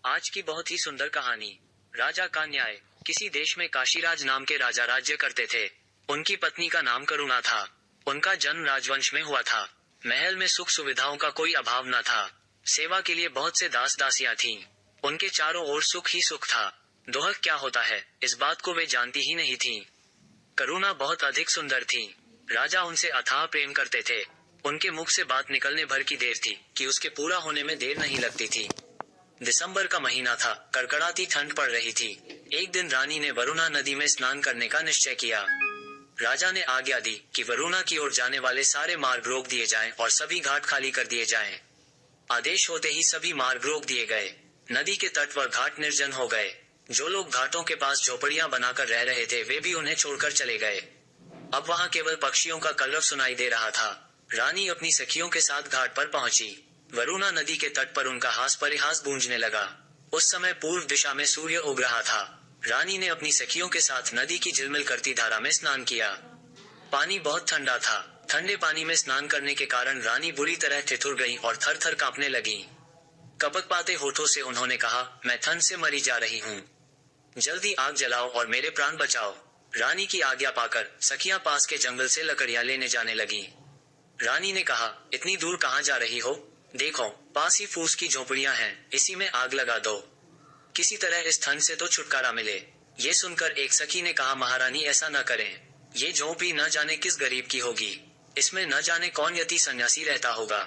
आज की बहुत ही सुंदर कहानी। राजा का न्याय। किसी देश में काशीराज नाम के राजा राज्य करते थे। उनकी पत्नी का नाम करुणा था। उनका जन्म राजवंश में हुआ था। महल में सुख सुविधाओं का कोई अभाव न था। सेवा के लिए बहुत से दास दासियां थीं। उनके चारों ओर सुख ही सुख था। दोहक क्या होता है, इस बात को वे जानती ही नहीं थीं। करुणा बहुत अधिक सुंदर थी। राजा उनसे अथाह प्रेम करते थे। उनके मुख से बात निकलने भर की देर थी कि उसके पूरा होने में देर नहीं लगती थी। दिसंबर का महीना था। कड़कड़ाती ठंड पड़ रही थी। एक दिन रानी ने वरुणा नदी में स्नान करने का निश्चय किया। राजा ने आज्ञा दी कि वरुणा की ओर जाने वाले सारे मार्ग रोक दिए जाएं और सभी घाट खाली कर दिए जाएं। आदेश होते ही सभी मार्ग रोक दिए गए। नदी के तट व घाट निर्जन हो गए। जो लोग घाटों के पास झोपड़ियां बनाकर रह रहे थे वे भी उन्हें छोड़कर चले गए। अब वहां केवल पक्षियों का कलरव सुनाई दे रहा था। रानी अपनी सखियों के साथ घाट पर पहुंची। वरुणा नदी के तट पर उनका हास परिहास गूंजने लगा। उस समय पूर्व दिशा में सूर्य उग रहा था। रानी ने अपनी सखियों के साथ नदी की झिलमिल करती धारा में स्नान किया। पानी बहुत ठंडा था। ठंडे पानी में स्नान करने के कारण रानी बुरी तरह ठिठुर गई और थर थर कांपने लगी। कपकपाते होठों से उन्होंने कहा, मैं ठंड से मरी जा रही हूँ। जल्दी आग जलाओ और मेरे प्राण बचाओ। रानी की आज्ञा पाकर सखियां पास के जंगल से लकड़ियां लेने जाने लगी। रानी ने कहा, इतनी दूर कहाँ जा रही हो? देखो, पास ही फूस की झोपड़ियां हैं, इसी में आग लगा दो। किसी तरह इस ठंड से तो छुटकारा मिले। ये सुनकर एक सखी ने कहा, महारानी ऐसा न करें। ये झोंपड़ी न जाने किस गरीब की होगी। इसमें न जाने कौन यति सन्यासी रहता होगा।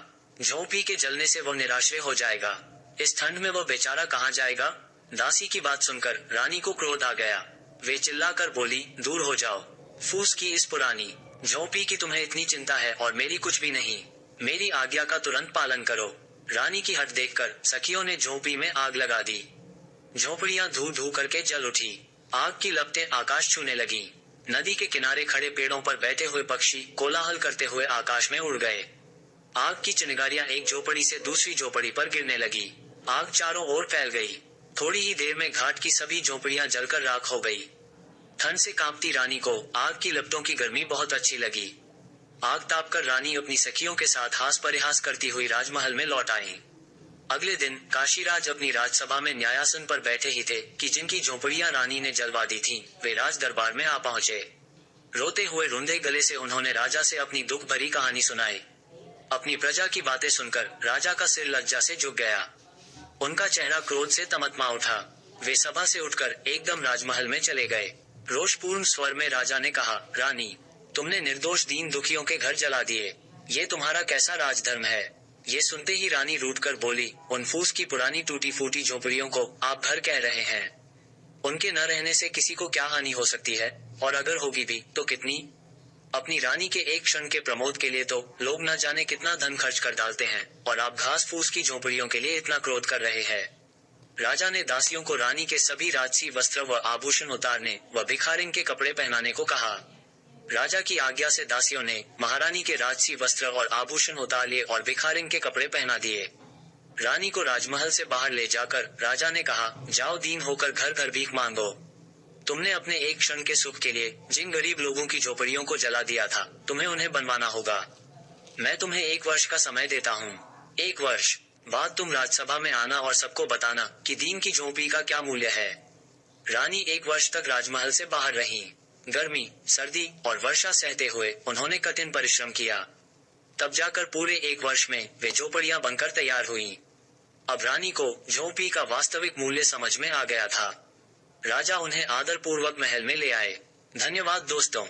झोंपड़ी के जलने से वो निराश्रय हो जाएगा। इस ठंड में वो बेचारा कहाँ जाएगा? दासी की बात सुनकर रानी को क्रोध आ गया। वे चिल्लाकर बोली, दूर हो जाओ। फूस की इस पुरानी झोंपड़ी की तुम्हें इतनी चिंता है और मेरी कुछ भी नहीं। मेरी आज्ञा का तुरंत पालन करो। रानी की हट देखकर सखियों ने झोंपड़ी में आग लगा दी। झोपड़ियां धू धू करके जल उठी। आग की लपटें आकाश छूने लगी। नदी के किनारे खड़े पेड़ों पर बैठे हुए पक्षी कोलाहल करते हुए आकाश में उड़ गए। आग की चिंगारियां एक झोपड़ी से दूसरी झोपड़ी पर गिरने लगी। आग चारों ओर फैल गई। थोड़ी ही देर में घाट की सभी झोपड़ियां जलकर राख हो गई। ठंड से कांपती रानी को आग की लपटों की गर्मी बहुत अच्छी लगी। आग तापकर रानी अपनी सखियों के साथ हास परिहास करती हुई राजमहल में लौट आई। अगले दिन काशीराज अपनी राजसभा में न्यायासन पर बैठे ही थे कि जिनकी झोपड़ियां रानी ने जलवा दी थीं, वे राज दरबार में आ पहुंचे। रोते हुए रुंधे गले से उन्होंने राजा से अपनी दुख भरी कहानी सुनाई। अपनी प्रजा की बातें सुनकर राजा का सिर लज्जा से झुक गया। उनका चेहरा क्रोध से तमतमा उठा। वे सभा से उठकर एकदम राजमहल में चले गए। रोषपूर्ण स्वर में राजा ने कहा, रानी, तुमने निर्दोष दीन दुखियों के घर जला दिए। ये तुम्हारा कैसा राजधर्म है? ये सुनते ही रानी रूठकर बोली, उन फूस की पुरानी टूटी फूटी झोपड़ियों को आप घर कह रहे हैं? उनके न रहने से किसी को क्या हानि हो सकती है, और अगर होगी भी तो कितनी? अपनी रानी के एक क्षण के प्रमोद के लिए तो लोग न जाने कितना धन खर्च कर डालते हैं, और आप घास फूस की झोपड़ियों के लिए इतना क्रोध कर रहे हैं। राजा ने दासियों को रानी के सभी राजसी वस्त्र व आभूषण उतारने व भिखारिन के कपड़े पहनाने को कहा। राजा की आज्ञा से दासियों ने महारानी के राजसी वस्त्र और आभूषण उतार लिए और भिखारिन के कपड़े पहना दिए। रानी को राजमहल से बाहर ले जाकर राजा ने कहा, जाओ दीन होकर घर घर भीख मांगो। तुमने अपने एक क्षण के सुख के लिए जिन गरीब लोगों की झोपड़ियों को जला दिया था, तुम्हें उन्हें बनवाना होगा। मैं तुम्हें 1 वर्ष का समय देता हूँ। 1 वर्ष बाद तुम राजसभा में आना और सबको बताना कि दीन की झोंपड़ी का क्या मूल्य है। रानी 1 वर्ष तक राजमहल से बाहर रहीं। गर्मी, सर्दी और वर्षा सहते हुए उन्होंने कठिन परिश्रम किया। तब जाकर पूरे 1 वर्ष में वे झोपड़ियां बनकर तैयार हुईं। अब रानी को झोंपड़ी का वास्तविक मूल्य समझ में आ गया था। राजा उन्हें आदरपूर्वक महल में ले आए। धन्यवाद दोस्तों।